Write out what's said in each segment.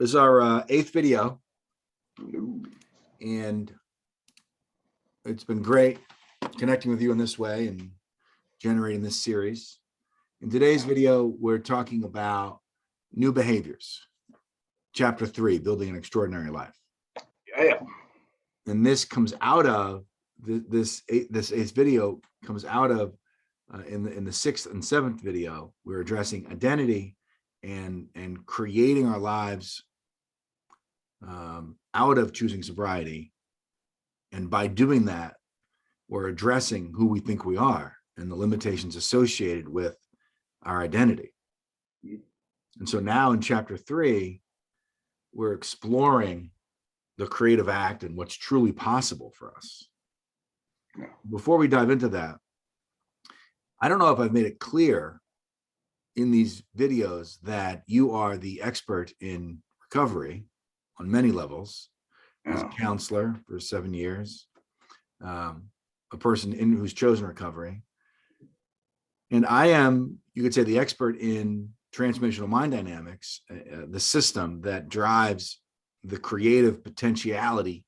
This is our eighth video, and it's been great connecting with you in this way and generating this series. In today's video, we're talking about new behaviors. Chapter 3, building an extraordinary life. Yeah. And this comes out of this eighth video comes out of in the sixth and seventh video. We're addressing identity and creating our lives out of choosing sobriety. And by doing that, we're addressing who we think we are and the limitations associated with our identity. And so now in chapter 3, we're exploring the creative act and what's truly possible for us. Before we dive into that, I don't know if I've made it clear in these videos that you are the expert in recovery on many levels, as a counselor for 7 years, a person who's chosen recovery. And I am, you could say, the expert in transformational mind dynamics, the system that drives the creative potentiality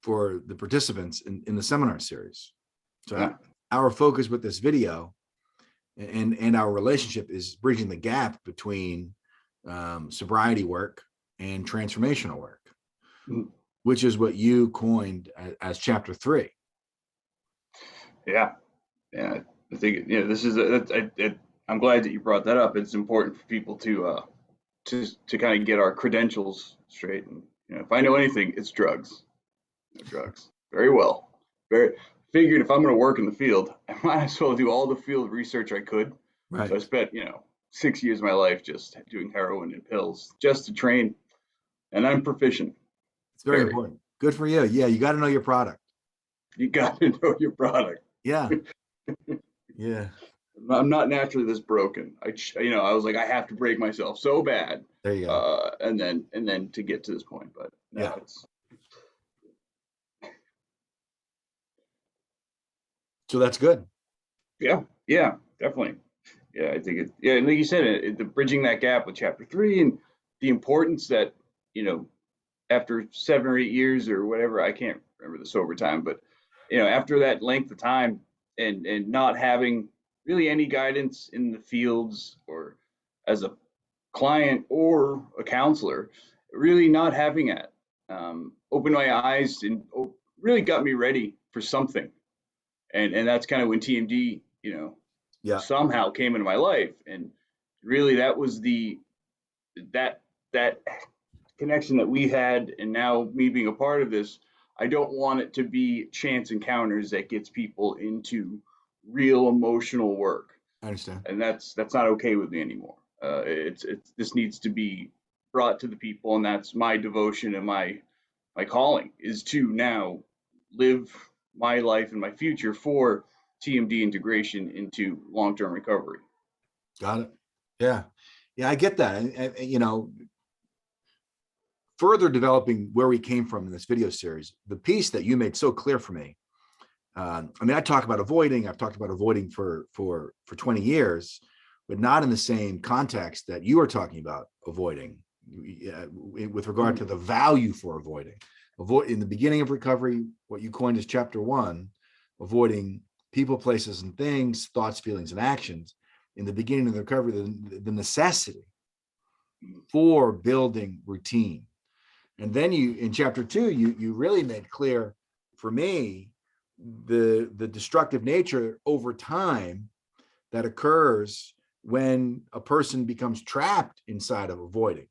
for the participants in the seminar series. So our focus with this video and our relationship is bridging the gap between sobriety work and transformational work, which is what you coined as chapter 3. Yeah. I think this is I'm glad that you brought that up. It's important for people to kind of get our credentials straight. And if I know anything, it's drugs. Drugs. Very well. Figured if I'm going to work in the field, I might as well do all the field research I could. Right. So I spent 6 years of my life just doing heroin and pills just to train, and I'm proficient. It's very important. Good for you. Yeah, you got to know your product. You got to know your product. Yeah. Yeah. I'm not naturally this broken. I was like, I have to break myself so bad. There you go. And then to get to this point, but yeah, so that's good. Yeah, definitely. Yeah, I think and like you said, the bridging that gap with chapter 3 and the importance that after 7 or 8 years or whatever, I can't remember the sober time, but after that length of time and not having really any guidance in the fields or as a client or a counselor, really not having that opened my eyes and really got me ready for something. And that's kind of when TMD, somehow came into my life. And really that was that connection that we had. And now me being a part of this, I don't want it to be chance encounters that gets people into real emotional work. I understand. And that's not okay with me anymore. This needs to be brought to the people, and that's my devotion and my calling is to now live my life and my future for TMD integration into long-term recovery. Got it. Yeah, I get that. And further developing where we came from in this video series, the piece that you made so clear for me. I talk about avoiding. I've talked about avoiding for 20 years, but not in the same context that you are talking about avoiding, with regard to the value for avoiding. In the beginning of recovery, what you coined as chapter 1, avoiding people, places, and things, thoughts, feelings, and actions. In the beginning of the recovery, the necessity for building routine. And then in chapter 2, you really made clear for me the destructive nature over time that occurs when a person becomes trapped inside of avoiding.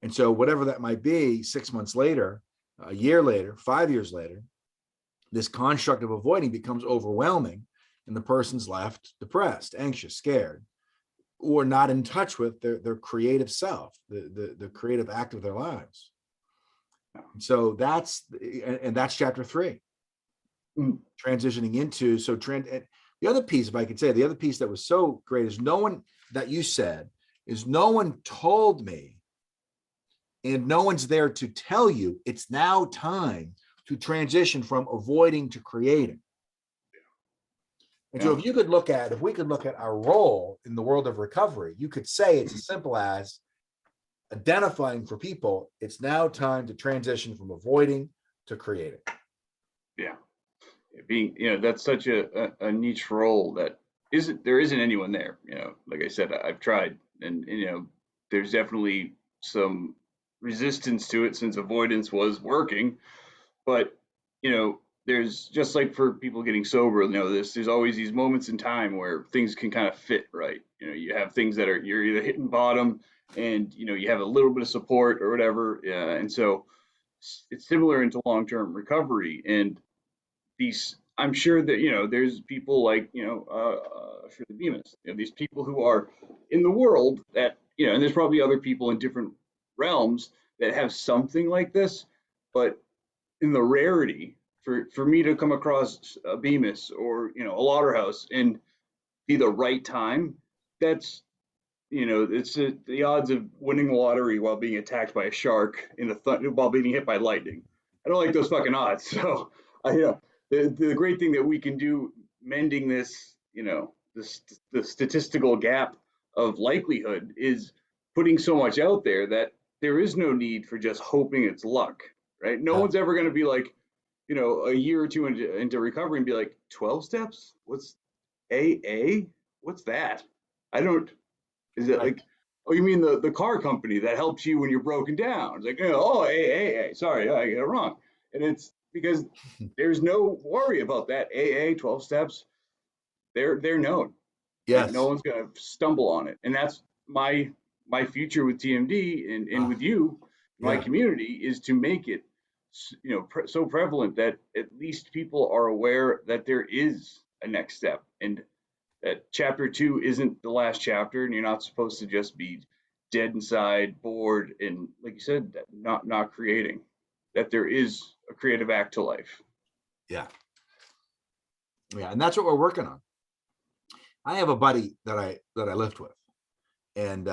And so whatever that might be, 6 months later, a year later, 5 years later, this construct of avoiding becomes overwhelming and the person's left depressed, anxious, scared, or not in touch with their creative self, the creative act of their lives. So that's chapter 3. Transitioning into, the other piece, if I could say, the other piece that was so great is no one told me, and no one's there to tell you it's now time to transition from avoiding to creating. And so if we could look at our role in the world of recovery, you could say it's as simple as identifying for people, it's now time to transition from avoiding to creating. Yeah. Being, that's such a niche role that there isn't anyone there. Like I said, I've tried, and there's definitely some resistance to it since avoidance was working. But there's, just like for people getting sober, there's always these moments in time where things can kind of fit right. You have things that you're either hitting bottom, and you have a little bit of support or whatever, and so it's similar into long-term recovery. And I'm sure that there's people like for the Bemis, these people who are in the world that and there's probably other people in different realms that have something like this, but in the rarity for me to come across a Bemis or a Lauderhouse and be the right time, that's it's the odds of winning the lottery while being attacked by a shark while being hit by lightning. I don't like those fucking odds. So the great thing that we can do mending this, the statistical gap of likelihood is putting so much out there that there is no need for just hoping it's luck, right? No one's ever going to be like, a year or two into recovery and be like, 12 steps? What's AA? What's that? I don't, is it like, oh, you mean the car company that helps you when you're broken down? It's like, oh, AA, sorry, I got it wrong. And it's because there's no worry about that. AA, 12 steps, they're known. Yes. No one's going to stumble on it. And that's my future with TMD and with you, my community, is to make it so prevalent that at least people are aware that there is a next step, and that chapter 2 isn't the last chapter, and you're not supposed to just be dead inside, bored, and like you said, not creating. That there is a creative act to life. Yeah, and that's what we're working on. I have a buddy that I lift with, and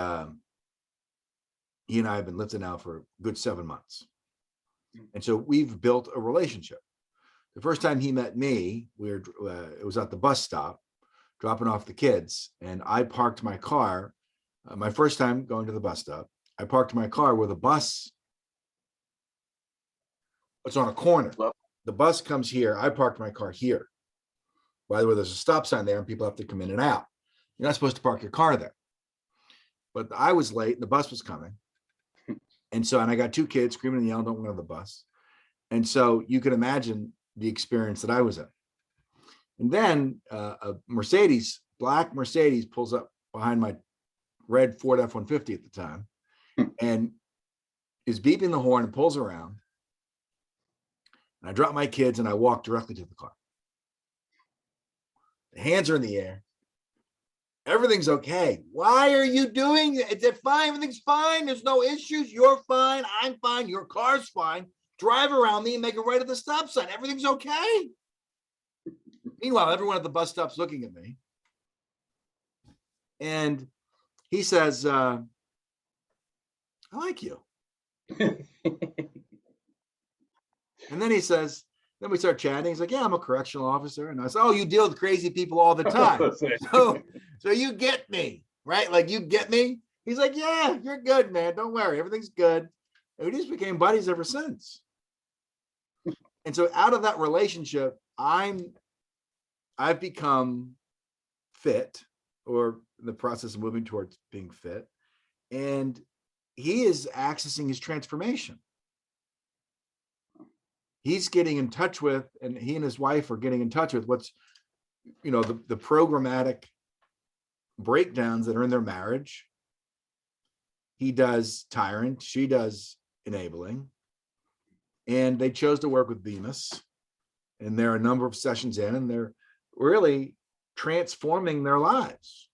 he and I have been lifting now for a good 7 months, and so we've built a relationship. The first time he met me, it was at the bus stop, dropping off the kids, and I parked my car. My first time going to the bus stop, I parked my car where the bus. It's on a corner. The bus comes here. I parked my car here. By the way, there's a stop sign there, and people have to come in and out. You're not supposed to park your car there. But I was late, and the bus was coming. And I got 2 kids screaming and yelling, "Don't go on the bus." And so you can imagine the experience that I was in. And then a black Mercedes pulls up behind my red Ford F-150 at the time and is beeping the horn and pulls around. And I drop my kids and I walk directly to the car. The hands are in the air. Everything's okay. Why are you doing it? Is it fine? Everything's fine. There's no issues. You're fine. I'm fine. Your car's fine. Drive around me and make a right at the stop sign. Everything's okay. Meanwhile, everyone at the bus stop's looking at me. And he says, I like you. And then he says, then we start chatting. He's like, yeah, I'm a correctional officer. And I said, oh, you deal with crazy people all the time. So you get me, right? Like, you get me? He's like, yeah, you're good, man. Don't worry. Everything's good. And we just became buddies ever since. And so out of that relationship, I've become fit, or in the process of moving towards being fit. And he is accessing his transformation. He's getting in touch with, and he and his wife are getting in touch with what's, the programmatic breakdowns that are in their marriage. He does tyrant, she does enabling. And they chose to work with Bemis. And there are a number of sessions in, and they're really transforming their lives.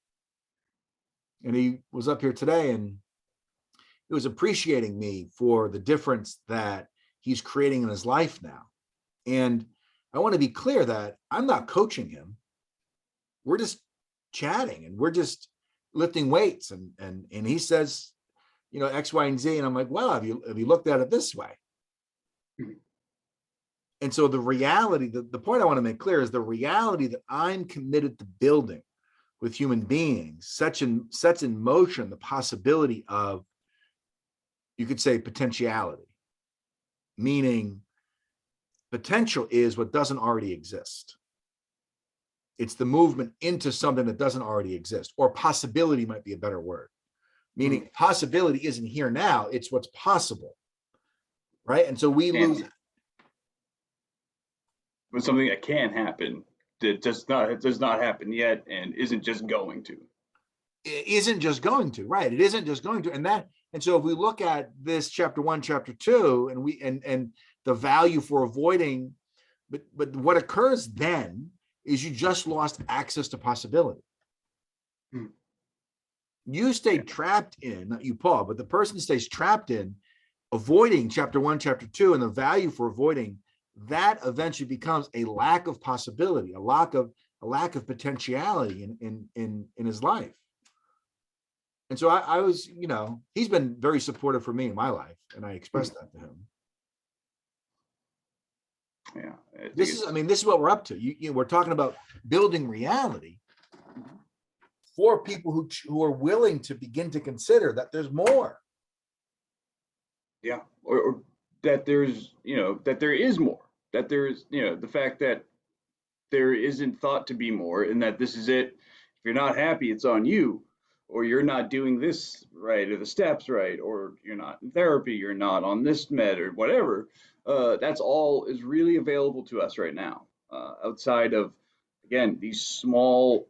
And he was up here today, and he was appreciating me for the difference that he's creating in his life now. And I want to be clear that I'm not coaching him. We're just chatting, and we're just lifting weights. And he says, X, Y, and Z. And I'm like, well, have you looked at it this way? And so the reality, the point I want to make clear is the reality that I'm committed to building with human beings sets in motion the possibility of you could say potentiality, meaning potential is what doesn't already exist. It's the movement into something that doesn't already exist, or possibility might be a better word, meaning possibility isn't here now, it's what's possible, right? And so we lose. But something that can happen that does not happen yet and isn't just going to. It isn't just going to, right? It isn't just going to. And so if we look at this chapter 1, chapter 2, and we and the value for avoiding, but what occurs then is you just lost access to possibility. You stay trapped in, not you, Paul, but the person stays trapped in avoiding chapter 1, chapter 2, and the value for avoiding that eventually becomes a lack of possibility, a lack of potentiality in his life. And so I was, he's been very supportive for me in my life, and I expressed that to him. Yeah, this is what we're up to. We're talking about building reality for people who are willing to begin to consider that there's more. Yeah, or that there's, that there is more, that there's, the fact that there isn't thought to be more, and that this is it. If you're not happy, it's on you, or you're not doing this right, or the steps right, or you're not in therapy, you're not on this med or whatever. That's all is really available to us right now, outside of, again, these small,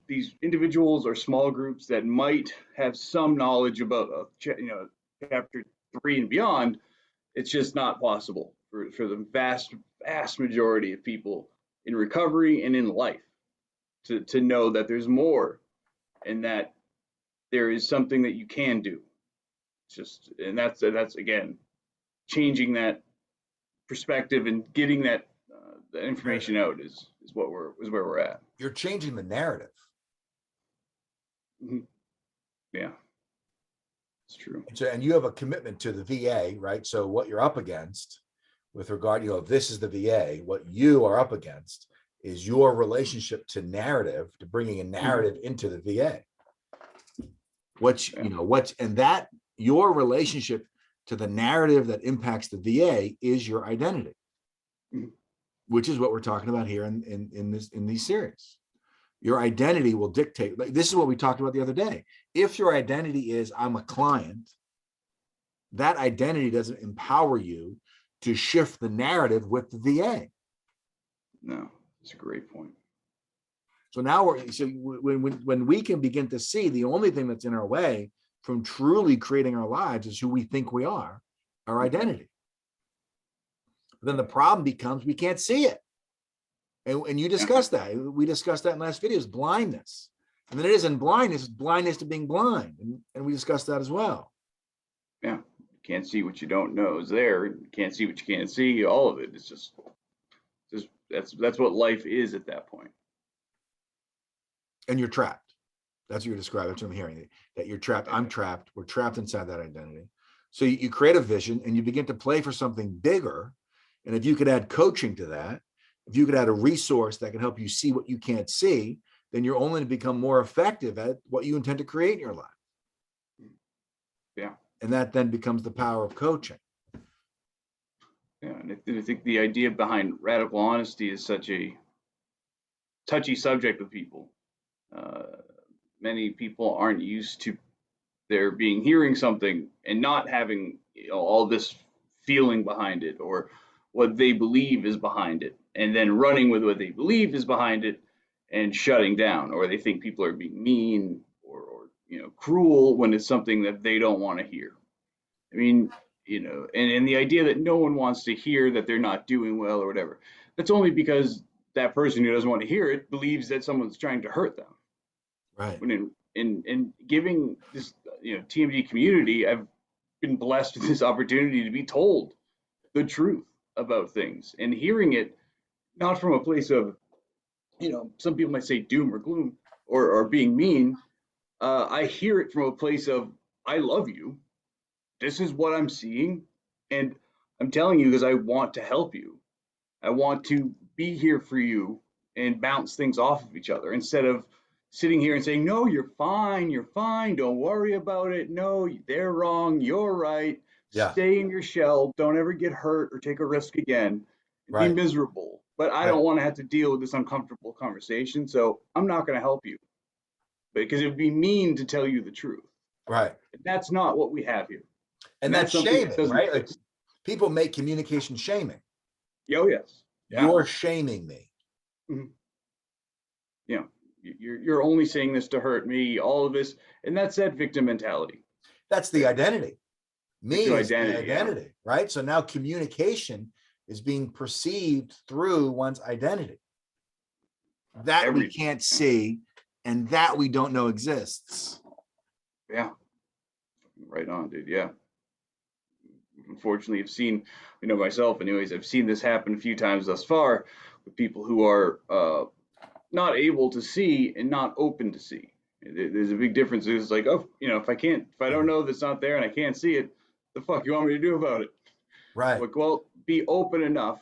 these individuals or small groups that might have some knowledge about, chapter 3 and beyond. It's just not possible for the vast majority of people in recovery and in life to know that there's more, and that there is something that you can do. And that's again, changing that perspective and getting that information out is where we're at. You're changing the narrative. Mm-hmm. Yeah, it's true. And you have a commitment to the VA, right? So what you're up against with regard, this is the VA, what you are up against is your relationship to narrative, to bringing a narrative into the VA. Your relationship to the narrative that impacts the VA is your identity, which is what we're talking about here in these series. Your identity will dictate. Like, this is what we talked about the other day. If your identity is I'm a client, that identity doesn't empower you to shift the narrative with the VA. No, that's a great point. So now when we can begin to see the only thing that's in our way from truly creating our lives is who we think we are, our identity. Then the problem becomes we can't see it. And you discussed that. We discussed that in last videos, blindness. And then it isn't blindness, it's blindness to being blind. And we discussed that as well. Yeah. You can't see what you don't know is there. You can't see what you can't see. All of it. It's just that's what life is at that point. And you're trapped. That's what you're describing. That's what I'm hearing. That you're trapped. I'm trapped. We're trapped inside that identity. So you create a vision and you begin to play for something bigger. And if you could add coaching to that, if you could add a resource that can help you see what you can't see, then you're only to become more effective at what you intend to create in your life. Yeah. And that then becomes the power of coaching. Yeah, and I think the idea behind radical honesty is such a touchy subject with people. Many people aren't used to there being hearing something and not having all this feeling behind it, or what they believe is behind it, and then running with what they believe is behind it and shutting down, or they think people are being mean or cruel when it's something that they don't want to hear. I mean, and the idea that no one wants to hear that they're not doing well or whatever, that's only because that person who doesn't want to hear it believes that someone's trying to hurt them. Right. When in giving this TMD community, I've been blessed with this opportunity to be told the truth about things, and hearing it not from a place of, some people might say doom or gloom or being mean. I hear it from a place of, I love you. This is what I'm seeing, and I'm telling you because I want to help you. I want to be here for you and bounce things off of each other instead of sitting here and saying, no, you're fine, don't worry about it. No, they're wrong, you're right. Yeah. Stay in your shell, don't ever get hurt or take a risk again, and be Right. miserable. But I Right. don't want to have to deal with this uncomfortable conversation, so I'm not going to help you because it would be mean to tell you the truth. Right. That's not what we have here. And That's that's something that shaming, doesn't right? Like exist. people make communication shaming. Oh, yes. Yeah. You're shaming me. Mhm. You know, you're only saying this to hurt me, all of this, and that's that victim mentality. That's the identity. Me Victim is the identity, yeah. identity, right? So now communication is being perceived through one's identity. That we Everything. can't see and that we don't know exists. Yeah. Right on, dude. Yeah. Unfortunately, I've seen, myself anyways, I've seen this happen a few times thus far with people who are not able to see and not open to see. There's a big difference. It's like, oh, if I don't know that's not there and I can't see it, the fuck you want me to do about it? Right. Like, well, be open enough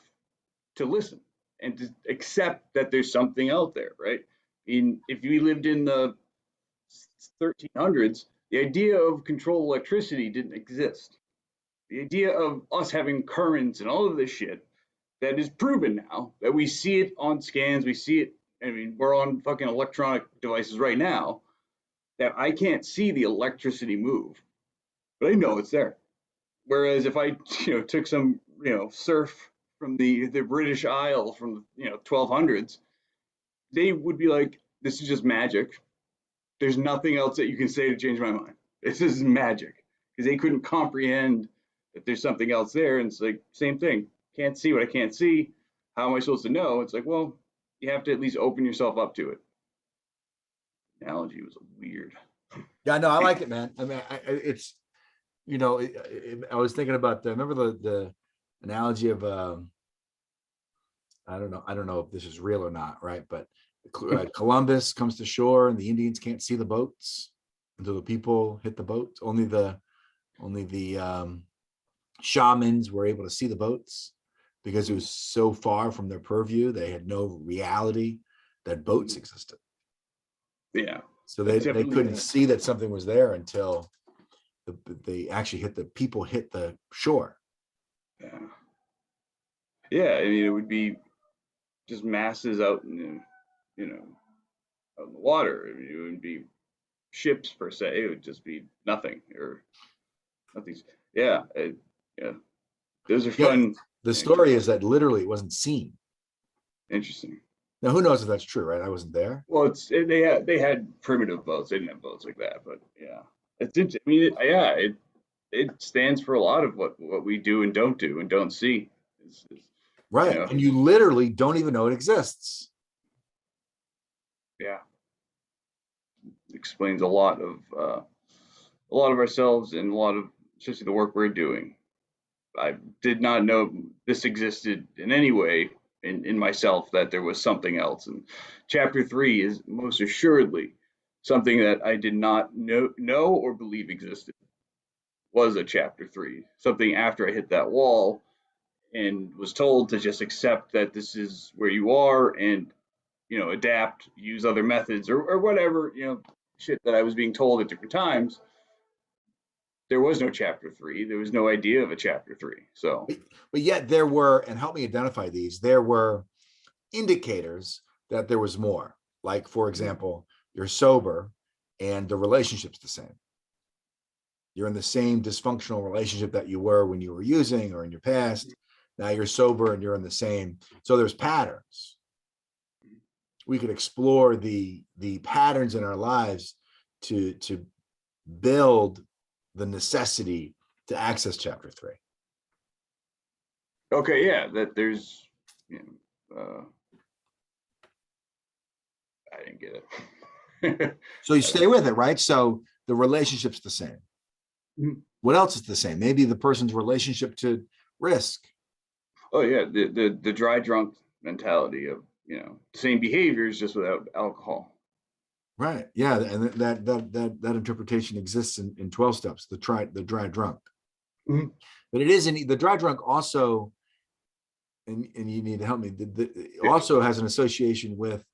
to listen and to accept that there's something out there, right? If we lived in the 1300s, the idea of controlled electricity didn't exist. The idea of us having currents and all of this shit that is proven now, that we see it on scans, we see it. I mean, we're on fucking electronic devices right now that I can't see the electricity move, but I know it's there. Whereas if I, took some, surf from the British Isle from, 1200s, they would be like, this is just magic. There's nothing else that you can say to change my mind. This is magic, because they couldn't comprehend that there's something else there. And it's like, same thing. Can't see what I can't see. How am I supposed to know? It's like, well, you have to at least open yourself up to it. Analogy was weird. Yeah, no, I like it, man. I mean, it's, I was thinking about remember the analogy of, I don't know if this is real or not, right? But Columbus comes to shore and the Indians can't see the boats until the people hit the boats. Only the shamans were able to see the boats because it was so far from their purview. They had no reality that boats existed. Yeah. So they couldn't see that something was there until they actually hit the shore. Yeah. Yeah. I mean, it would be just masses out in, out in the water. I mean, it wouldn't be ships per se. It would just be nothing or nothing. Yeah. Yeah. Those are fun. The story is that literally it wasn't seen. Interesting. Now, who knows if that's true, right? I wasn't there. Well, they had primitive boats. They didn't have boats like that, but yeah, it's interesting. I mean, it stands for a lot of what we do and don't see. Right. And you literally don't even know it exists. Yeah. Explains a lot of ourselves and a lot of especially the work we're doing. I did not know this existed in any way in myself, that there was something else. And chapter 3 is most assuredly something that I did not know or believe existed. Was a chapter 3, something after I hit that wall and was told to just accept that this is where you are and adapt, use other methods or whatever, shit that I was being told at different times. There was no chapter 3. There was no idea of a chapter 3. So, but yet there were, and help me identify these, there were indicators that there was more. Like, for example, you're sober and the relationship's the same. You're in the same dysfunctional relationship that you were when you were using or in your past. Now you're sober and you're in the same. So there's patterns. We could explore the patterns in our lives to build the necessity to access chapter 3. okay, yeah, that there's, I didn't get it. So you stay with it, right? So the relationship's the same. Mhm. What else is the same? Maybe the person's relationship to risk. Oh yeah, the dry drunk mentality of same behaviors just without alcohol. Right. Yeah. And that interpretation exists in 12 steps, the dry drunk. Mhm. But it is the dry drunk also, and you need to help me, also has an association with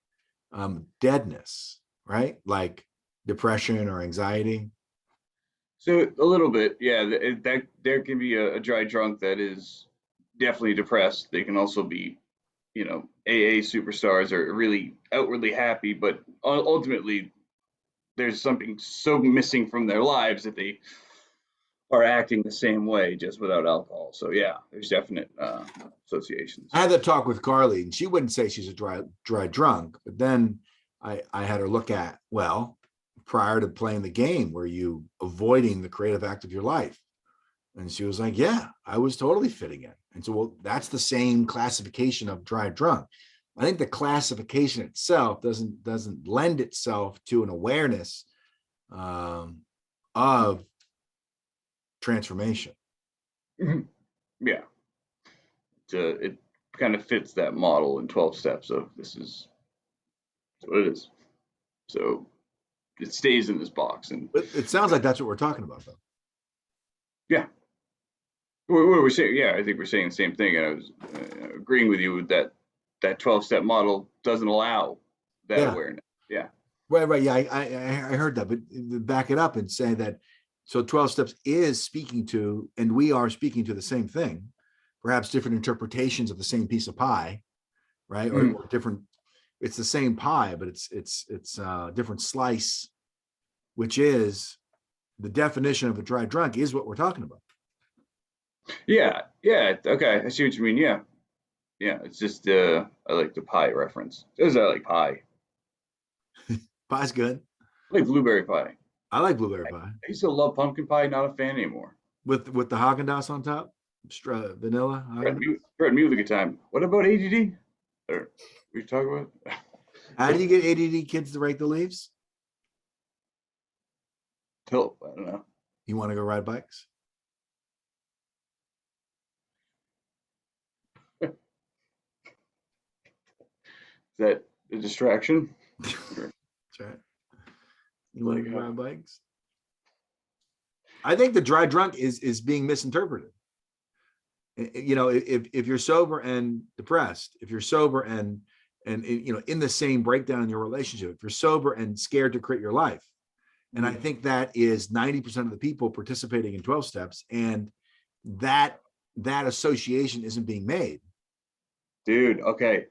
deadness, right? Like depression or anxiety. So a little bit, yeah. That there can be a dry drunk that is definitely depressed. They can also be, AA superstars are really outwardly happy, but ultimately there's something so missing from their lives that they are acting the same way just without alcohol. So yeah, there's definite associations. I had that talk with Carly, and she wouldn't say she's a dry drunk, but then I had her look at, well, prior to playing the game, were you avoiding the creative act of your life? And she was like, yeah, I was totally fitting in. And so, well, that's the same classification of dry drunk. I think the classification itself doesn't lend itself to an awareness of transformation. Yeah, it kind of fits that model in 12 steps of this is what it is. So it stays in this box, and But it sounds like that's what we're talking about, though. yeah, we're saying, yeah, I think we're saying the same thing, and I was agreeing with you with that. That 12-step model doesn't allow that Yeah. awareness. Yeah. Right. Yeah, I heard that, but back it up and say that. So 12 steps is speaking to, and we are speaking to the same thing, perhaps different interpretations of the same piece of pie, right? Or different. It's the same pie, but it's a different slice, which is the definition of a dry drunk is what we're talking about. Yeah. Yeah. Okay. I see what you mean. Yeah. Yeah. It's just I like the pie reference. Because I like pie. Pie's good. I like blueberry pie. I like blueberry pie I used to love pumpkin pie. Not a fan anymore. with the Haagen-Dazs on top, vanilla Haagen-Dazs. Threatened me with a good time. What about ADD? Or we talk about? How do you get ADD kids to rake the leaves? Tilt. I don't know. You want to go ride bikes? Is that a distraction? Or, That's right. You want to like, go ride bikes? I think the dry drunk is being misinterpreted. You know, if you're sober and depressed, if you're sober and in the same breakdown in your relationship, if you're sober and scared to create your life, and I think that is 90% of the people participating in 12 steps, and that association isn't being made. dude, okay,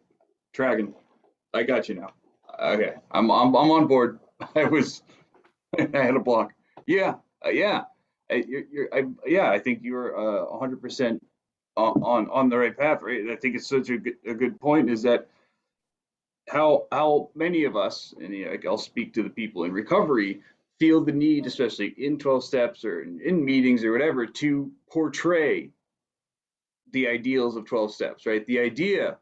Dragon, I got you now. Okay, I'm on board. I was I had a block. Yeah, yeah. Yeah. I think you're 100% on the right path, right? I think it's such a good point. Is that how many of us, and like, I'll speak to the people in recovery, feel the need, especially in 12 steps or in meetings or whatever, to portray the ideals of 12 steps, right? The idea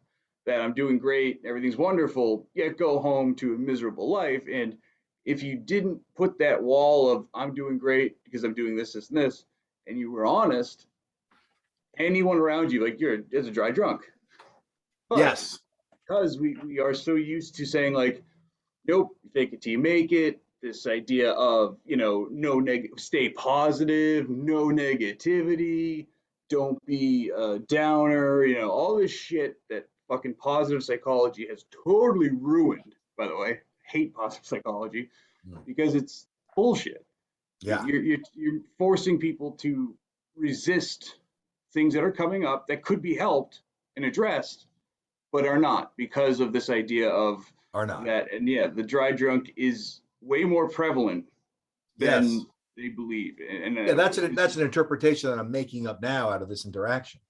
that I'm doing great, everything's wonderful, yet go home to a miserable life. And if you didn't put that wall of I'm doing great because I'm doing this, this, and this, and you were honest, anyone around you, like you're as a dry drunk. But Yes. because we are so used to saying like, nope, fake it till you make it. This idea of, no stay positive, no negativity, don't be a downer, all this shit that fucking positive psychology has totally ruined, by the way. Hate positive psychology because it's bullshit. Yeah. You're forcing people to resist things that are coming up that could be helped and addressed, but are not because of this idea of Or not. that. And yeah, the dry drunk is way more prevalent Yes. than they believe. And Yeah, that's an interpretation that I'm making up now out of this interaction.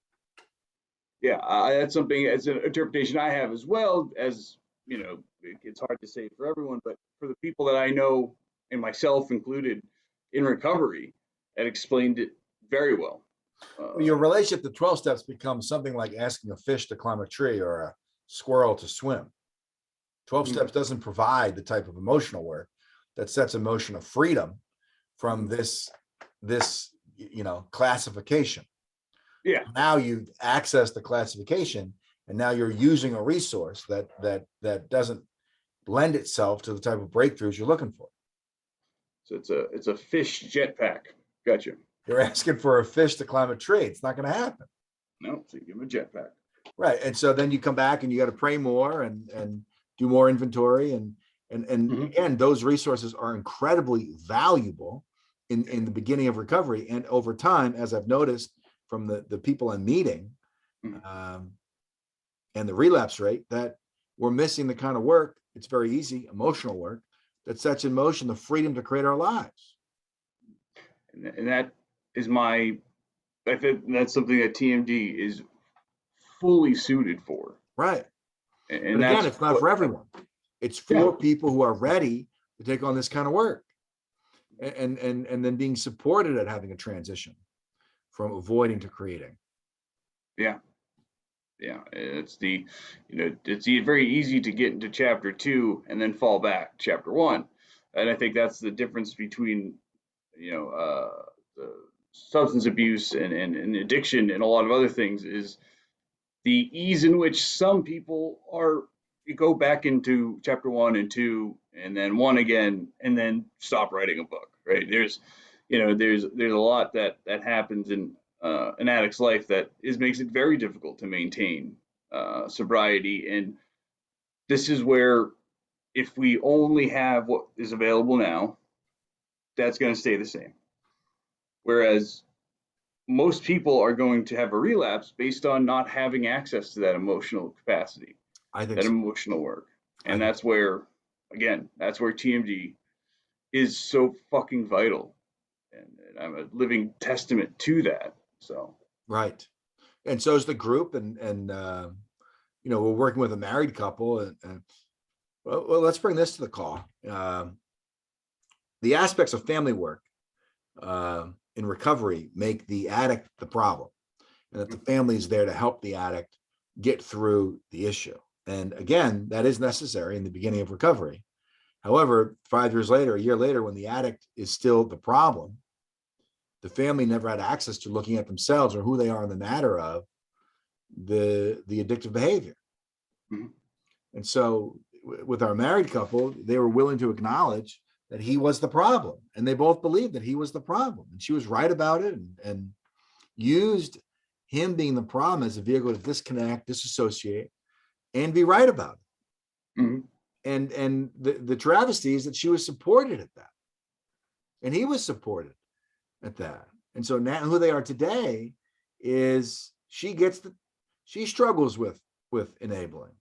yeah, that's something as an interpretation I have as well. As it's hard to say for everyone, but for the people that I know, and myself included, in recovery, that explained it very well. Your relationship to 12 steps becomes something like asking a fish to climb a tree or a squirrel to swim. 12 steps doesn't provide the type of emotional work that sets emotional freedom from this classification. Yeah. Now you've accessed the classification, and now you're using a resource that doesn't lend itself to the type of breakthroughs you're looking for. So it's a fish jetpack. Gotcha. You're asking for a fish to climb a tree. It's not going to happen. No, so you give him a jetpack. Right. And so then you come back and you got to pray more and do more inventory. And And Mhm. again, those resources are incredibly valuable in the beginning of recovery. And over time, as I've noticed from the people I'm meeting, Mhm. um, and the relapse rate, that we're missing the kind of work, it's very easy, emotional work, that sets in motion the freedom to create our lives. And that is my, I think that's something that TMD is fully suited for. Right. But And again, that's it's not what, for everyone. It's yeah, for people who are ready to take on this kind of work, and then being supported at having a transition from avoiding to creating. yeah, yeah. It's the, it's very easy to get into chapter 2 and then fall back chapter 1. And I think that's the difference between, the substance abuse and addiction and a lot of other things is the ease in which some people are, you go back into chapter 1 and 2 and then 1 again and then stop writing a book, right? There's a lot that happens in an addict's life that makes it very difficult to maintain sobriety. And this is where, if we only have what is available now, that's going to stay the same. Whereas most people are going to have a relapse based on not having access to that emotional capacity, I think that so. emotional work. I And think that's where, again, that's where TMD is so fucking vital. And I'm a living testament to that. So, right. And so is the group, and we're working with a married couple, and well, let's bring this to the call. The aspects of family work in recovery make the addict the problem, and that the family is there to help the addict get through the issue. And again, that is necessary in the beginning of recovery. However, 5 years later, a year later, when the addict is still the problem, the family never had access to looking at themselves or who they are in the matter of the addictive behavior. mhm. And so with our married couple, they were willing to acknowledge that he was the problem. And they both believed that he was the problem. And she was right about it, and used him being the problem as a vehicle to disconnect, disassociate, and be right about it. Mhm. And the travesty is that she was supported at that. And he was supported at that. And so now who they are today is she struggles with enabling,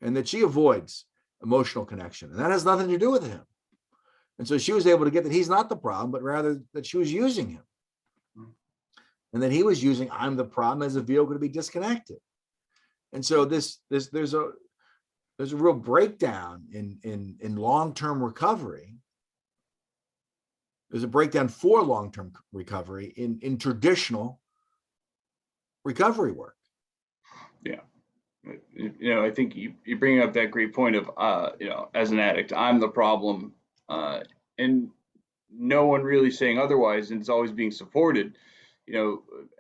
and that she avoids emotional connection. And that has nothing to do with him. And so she was able to get that he's not the problem, but rather that she was using him. And that he was using I'm the problem as a vehicle to be disconnected. And so there's a real breakdown in long-term recovery. There's a breakdown for long-term recovery in traditional recovery work. Yeah. I think you bring up that great point of, as an addict, I'm the problem, and no one really saying otherwise, and it's always being supported.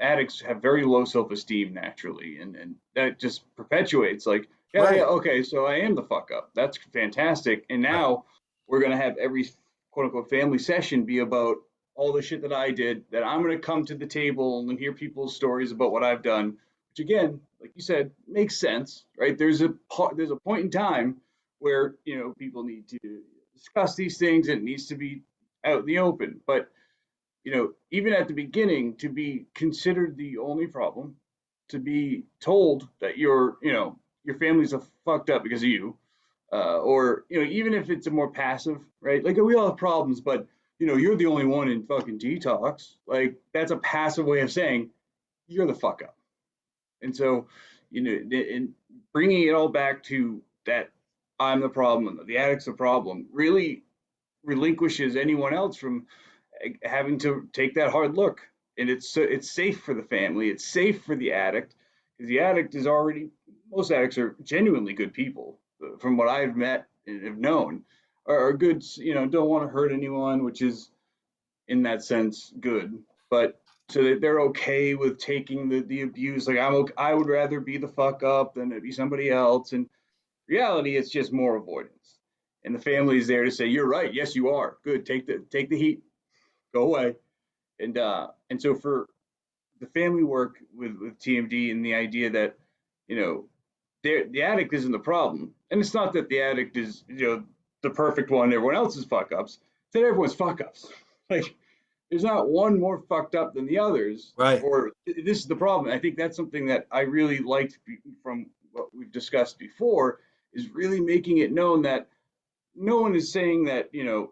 Addicts have very low self-esteem naturally, and that just perpetuates like, yeah, yeah, Right. okay, so I am the fuck up. That's fantastic. And Right. now we're gonna have every quote unquote family session be about all the shit that I did, that I'm gonna come to the table and hear people's stories about what I've done, which again, like you said, makes sense, right? There's a point in time where people need to discuss these things and it needs to be out in the open. But even at the beginning, to be considered the only problem, to be told that your family's a fucked up because of you, or even if it's a more passive, right? Like we all have problems, but you're the only one in fucking detox. Like that's a passive way of saying you're the fuck up. And so, and bringing it all back to that, I'm the problem, the addict's the problem, really relinquishes anyone else from having to take that hard look. And it's safe for the family, it's safe for the addict, because the addict is already, most addicts are genuinely good people, from what I've met and have known, are good, don't want to hurt anyone, which is in that sense good, but so that they're okay with taking the abuse. Like I would rather be the fuck up than it be somebody else. And reality, it's just more avoidance. And the family is there to say, "You're right. Yes, you are. Good. Take the heat. Go away." And so for the family work with TMD, and the idea that you know the addict isn't the problem, and it's not that the addict is the perfect one, everyone else's fuck ups. Instead, everyone's fuck ups. Like, there's not one more fucked up than the others. Right. Or this is the problem. I think that's something that I really liked from what we've discussed before, is really making it known that no one is saying that,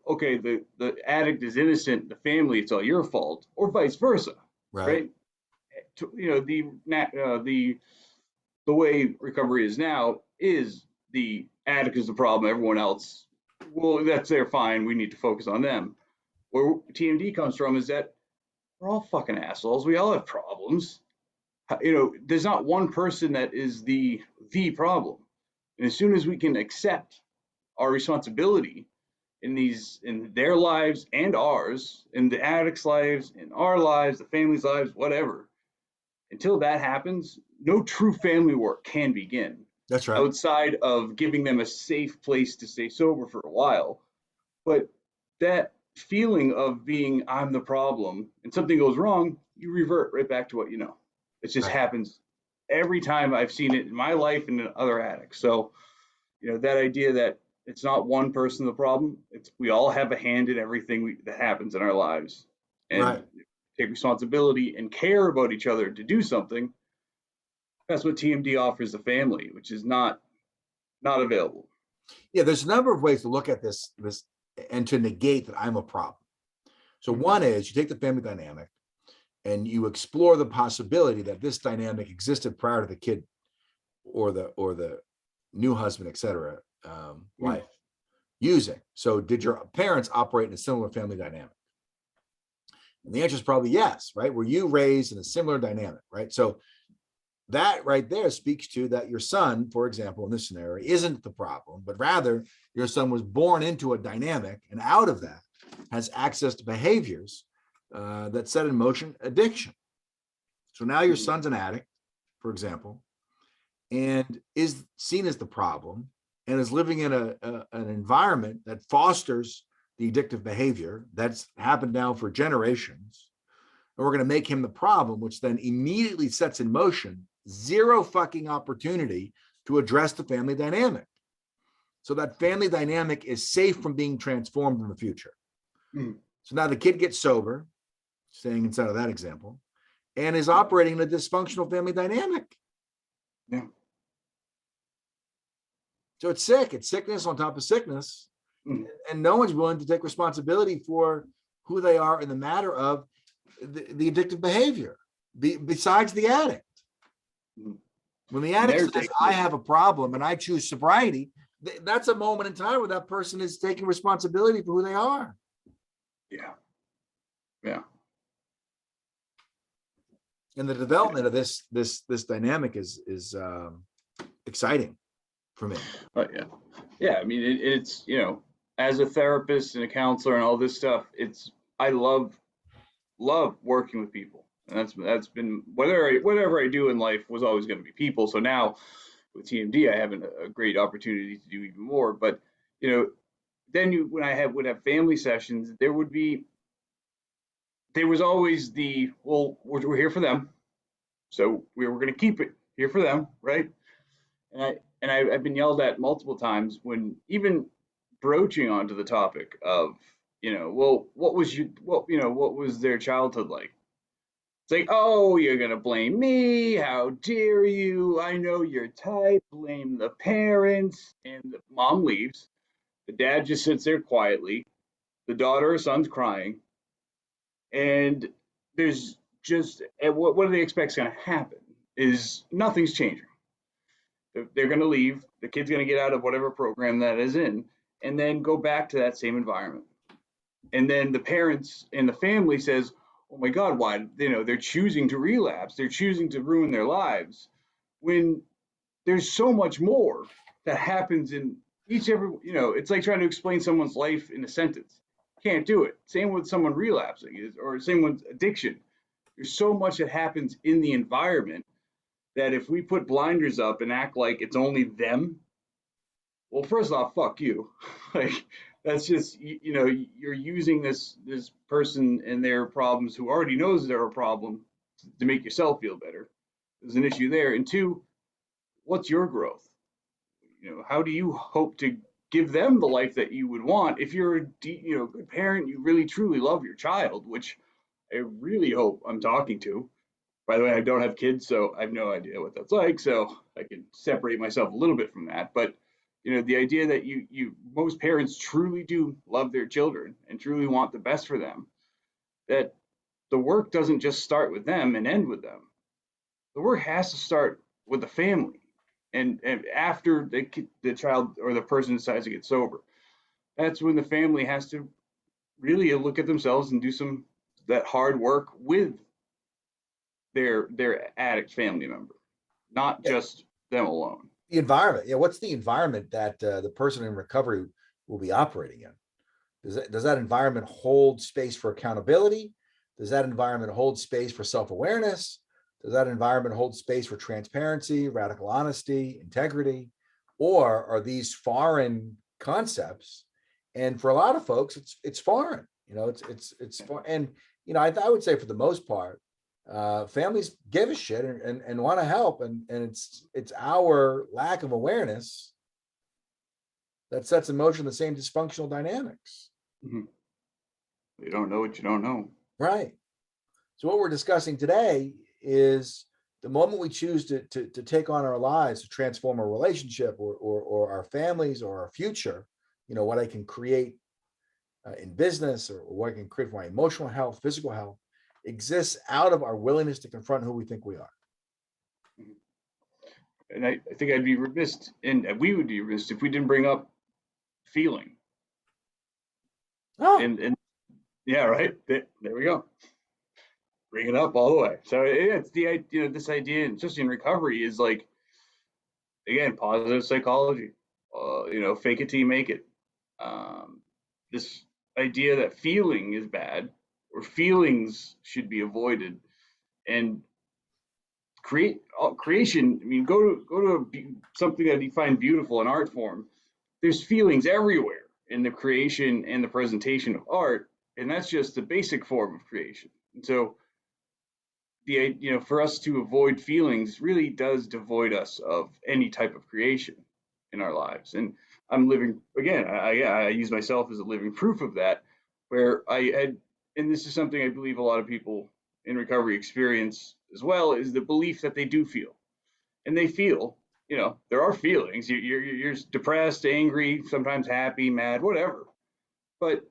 okay, the addict is innocent, the family, it's all your fault, or vice versa, Right. right? The way recovery is now is the addict is the problem, everyone else, well, that's their fine, we need to focus on them. Where TMD comes from is that we're all fucking assholes, we all have problems. There's not one person that is the problem. And as soon as we can accept our responsibility in their lives and ours, in the addicts' lives, in our lives, the family's lives, whatever, until that happens, no true family work can begin. That's right. Outside of giving them a safe place to stay sober for a while. But that feeling of being I'm the problem and something goes wrong, you revert right back to what you know. It just Right. happens every time I've seen it in my life and in other addicts. So, that idea that it's not one person the problem, it's we all have a hand in everything that happens in our lives, and Right. take responsibility and care about each other to do something. That's what TMD offers the family, which is not available. Yeah, there's a number of ways to look at this and to negate that I'm a problem. So one is you take the family dynamic and you explore the possibility that this dynamic existed prior to the kid or the new husband, et cetera, wife using. So did your parents operate in a similar family dynamic? And the answer is probably yes, right? Were you raised in a similar dynamic, right? So that right there speaks to that your son, for example, in this scenario, isn't the problem, but rather your son was born into a dynamic and out of that has access to behaviors that set in motion addiction. So now your son's an addict, for example, and is seen as the problem and is living in an environment that fosters the addictive behavior that's happened now for generations. And we're going to make him the problem, which then immediately sets in motion zero fucking opportunity to address the family dynamic. So that family dynamic is safe from being transformed in the future. So now the kid gets sober, staying inside of that example, and is operating in a dysfunctional family dynamic. Yeah. So it's sick. It's sickness on top of sickness. And no one's willing to take responsibility for who they are in the matter of the addictive behavior, besides the addict. When the addict says, I have a problem and I choose sobriety, that's a moment in time where that person is taking responsibility for who they are. Yeah. Yeah. And the development of this dynamic is exciting for me. Yeah. Yeah. I mean, it's, as a therapist and a counselor and all this stuff, I love working with people. And that's been whatever I do in life was always going to be people. So now with TMD, I have a great opportunity to do even more. But then when I would have family sessions, there was always we're here for them, so we were going to keep it here for them, right? And I've been yelled at multiple times when even broaching onto the topic of what was their childhood like? It's like, oh, you're going to blame me. How dare you? I know your type. Blame the parents. And the mom leaves. The dad just sits there quietly. The daughter or son's crying. And there's just, what do they expect is going to happen? Is nothing's changing. They're going to leave. The kid's going to get out of whatever program that is in and then go back to that same environment. And then the parents and the family says, oh my God, why? They're choosing to relapse. They're choosing to ruin their lives when there's so much more that happens in it's like trying to explain someone's life in a sentence. Can't do it. Same with someone relapsing or same with addiction. There's so much that happens in the environment that if we put blinders up and act like it's only them, well, first off, fuck you. Like, that's just, you're using this person and their problems who already knows they're a problem to make yourself feel better. There's an issue there. And two, what's your growth? How do you hope to give them the life that you would want. If you're a good parent, you really truly love your child, which I really hope I'm talking to. By the way, I don't have kids, so I have no idea what that's like. So I can separate myself a little bit from that. But the idea that most parents truly do love their children and truly want the best for them, that the work doesn't just start with them and end with them. The work has to start with the family, and after the child or the person decides to get sober, that's when the family has to really look at themselves and do that hard work with their addict family member, not just them alone. The environment. Yeah. What's the environment that the person in recovery will be operating in? Does that environment hold space for accountability? Does that environment hold space for self-awareness? Does that environment hold space for transparency, radical honesty, integrity? Or are these foreign concepts? And for a lot of folks, it's foreign. It's foreign. And I would say for the most part, families give a shit and want to help, and it's our lack of awareness that sets in motion the same dysfunctional dynamics. Mm-hmm. You don't know what you don't know. Right. So what we're discussing today is the moment we choose to take on our lives, to transform a relationship or our families or our future, what I can create in business or what I can create for my emotional health, physical health, exists out of our willingness to confront who we think we are. And I think I'd be remiss, and we would be remiss if we didn't bring up feeling. Oh. And yeah, right. There we go. Bring it up all the way. So it's this idea, especially in recovery, is like, again, positive psychology. Fake it till you make it. This idea that feeling is bad or feelings should be avoided, and creation. I mean, go to something that you find beautiful in art form. There's feelings everywhere in the creation and the presentation of art, and that's just the basic form of creation. And so for us to avoid feelings really does devoid us of any type of creation in our lives. And I'm living, again, I use myself as a living proof of that, where and this is something I believe a lot of people in recovery experience as well, is the belief that they do feel. And they feel, there are feelings. You're depressed, angry, sometimes happy, mad, whatever. But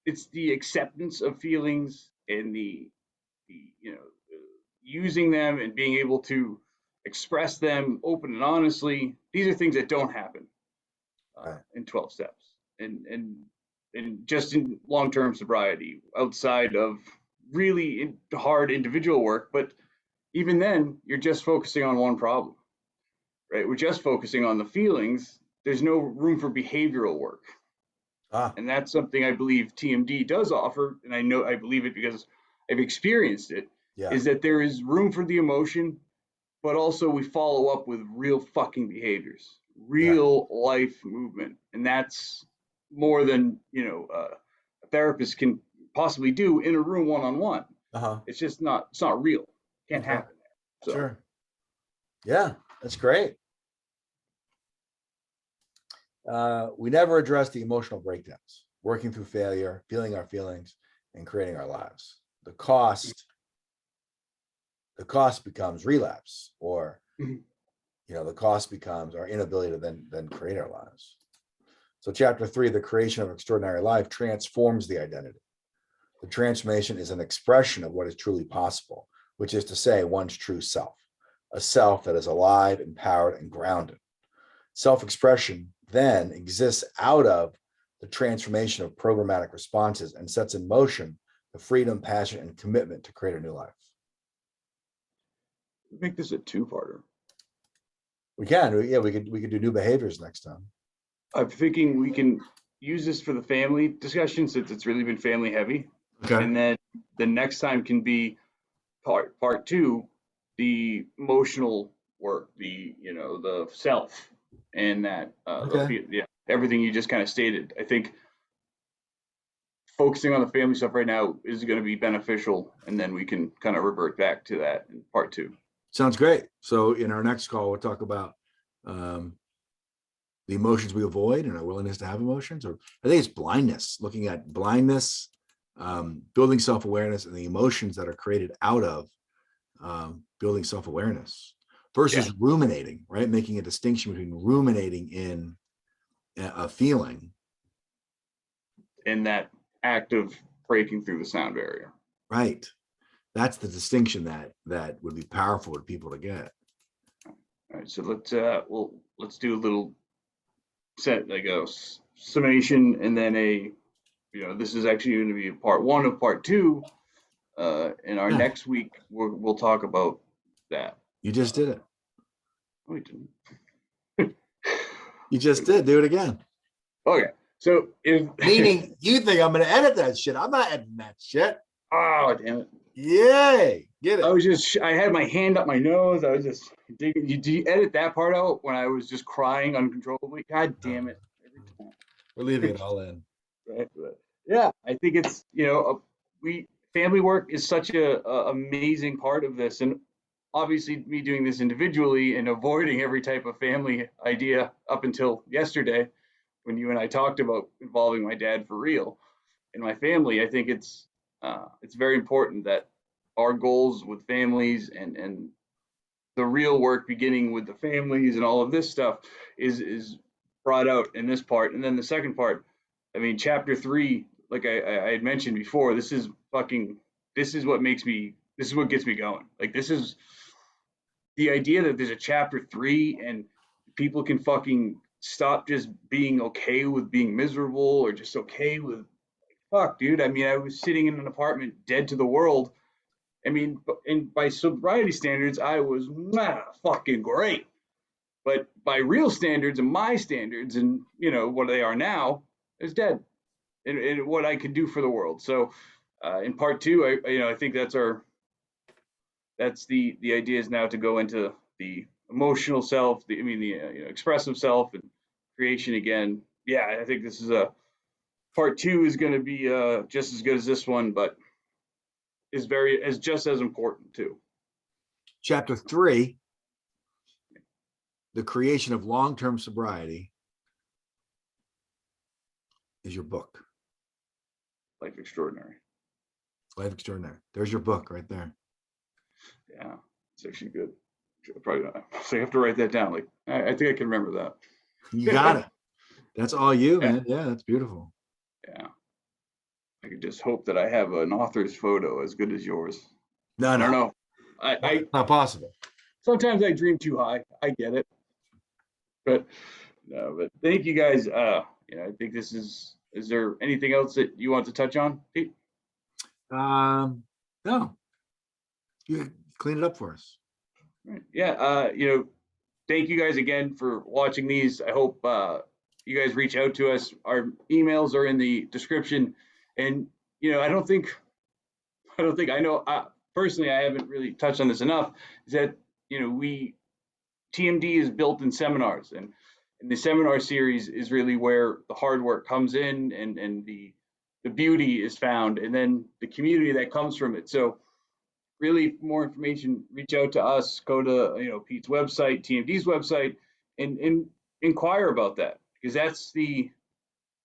it's the acceptance of feelings and the using them and being able to express them open and honestly. These are things that don't happen in 12 steps and just in long-term sobriety, outside of really hard individual work. But even then, you're just focusing on one problem, right? We're just focusing on the feelings. There's no room for behavioral work. And that's something I believe TMD does offer, and I believe it because I've experienced it. Yeah. Is that there is room for the emotion, but also we follow up with real fucking behaviors, real life movement, and that's more than a therapist can possibly do in a room one-on-one. It's just not. It's not real. Can't happen. So. Sure. Yeah, that's great. We never address the emotional breakdowns, working through failure, feeling our feelings, and creating our lives. The cost becomes relapse, or the cost becomes our inability to then create our lives. So chapter 3, the creation of extraordinary life, transforms the identity. The transformation is an expression of what is truly possible, which is to say one's true self, a self that is alive, empowered, and grounded. Self-expression then exists out of the transformation of programmatic responses and sets in motion the freedom, passion, and commitment to create a new life. Make this a two-parter. We can, yeah, we could do new behaviors next time. I'm thinking we can use this for the family discussion, since it's really been family heavy. Okay. And then the next time can be part 2, the emotional work, the self, and that everything you just kind of stated. I think focusing on the family stuff right now is going to be beneficial, and then we can kind of revert back to that in part 2. Sounds great. So in our next call, we'll talk about the emotions we avoid and our willingness to have emotions, or I think it's blindness, looking at blindness, building self-awareness, and the emotions that are created out of building self-awareness versus ruminating, right? Making a distinction between ruminating in a feeling. In that act of breaking through the sound barrier. Right. That's the distinction that would be powerful for people to get. All right, so let's do a little set, like a summation, and then this is actually going to be part one of part two. In our next week, we'll talk about that. You just did it. We didn't. You just did. Do it again. Okay. So meaning you think I'm going to edit that shit? I'm not editing that shit. Oh, damn it! Yay! Get it? I had my hand up my nose. I was just digging. Did you edit that part out when I was just crying uncontrollably? God damn it! Every time. We're leaving it all in. Right. But yeah, I think it's family work is such a amazing part of this, and obviously me doing this individually and avoiding every type of family idea up until yesterday, when you and I talked about involving my dad for real in my family. I think it's very important that our goals with families and the real work beginning with the families and all of this stuff is brought out in this part. And then the second part, I mean, chapter 3, like I had mentioned before, this is what gets me going. Like, this is the idea that there's a chapter 3 and people can fucking stop just being okay with being miserable, or just okay with, fuck, dude. I mean, I was sitting in an apartment dead to the world. I mean, and by sobriety standards, I was fucking great. But by real standards and my standards, and what they are now, is dead. And what I could do for the world. So, in part 2, I think that's the idea is now to go into the emotional self, the expressive self, and creation again. Yeah, I think this is part 2 is going to be just as good as this one, but is just as important too. Chapter 3, the creation of long-term sobriety, is your book. Life Extraordinary. Life Extraordinary. There's your book right there. Yeah, it's actually good. Probably not. So you have to write that down. Like, I think I can remember that. You got it. That's all you, man. Yeah, that's beautiful. Yeah. I could just hope that I have an author's photo as good as yours. No, I don't know. It's not possible. Sometimes I dream too high. I get it. But thank you guys. I think this is there anything else that you want to touch on, Pete? No. You clean it up for us. Right. Yeah. Thank you guys again for watching these. I hope you guys reach out to us. Our emails are in the description, and I don't think I know personally. I haven't really touched on this enough. Is that TMD is built in seminars, and the seminar series is really where the hard work comes in, and the beauty is found, and then the community that comes from it. So really, for more information, reach out to us. Go to Pete's website, TMD's website, and inquire about that, because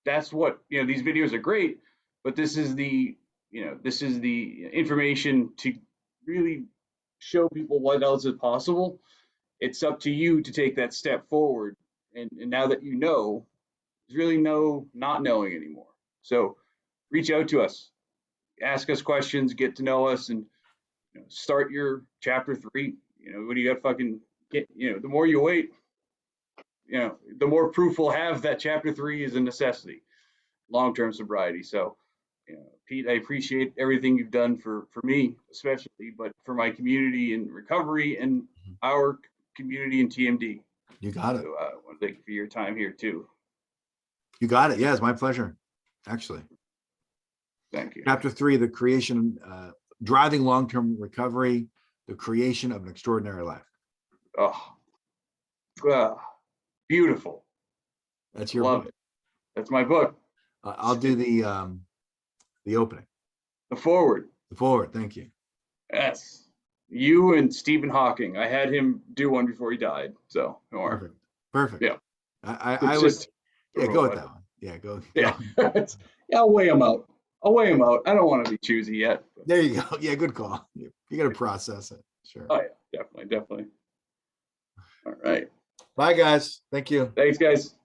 that's what these videos are great, but this is the information to really show people what else is possible. It's up to you to take that step forward, and now that there's really no not knowing anymore. So reach out to us, ask us questions, get to know us, and start your chapter 3. What do you got? Fucking get. The more you wait, the more proof we'll have that chapter 3 is a necessity, long-term sobriety. So, Pete, I appreciate everything you've done for me, especially, but for my community in recovery and our community in TMD. You got it. So I want to thank you for your time here too. You got it. Yeah, it's my pleasure. Actually. Thank you. Chapter 3, the creation, driving long-term recovery, the creation of an extraordinary life. Oh, beautiful. That's your Love book. It. That's my book. I'll do the opening. The forward. The forward. Thank you. Yes. You and Stephen Hawking. I had him do one before he died. So, Perfect. Yeah. I It's would, just yeah, a go with robot. that one. Yeah, go. Yeah. Yeah, I'll weigh them out. I'll weigh them out. I don't want to be choosy yet. But, There you go. Yeah, good call. You got to process it. Sure. oh yeah, definitely. All right. Bye, guys. Thank you. Thanks, guys.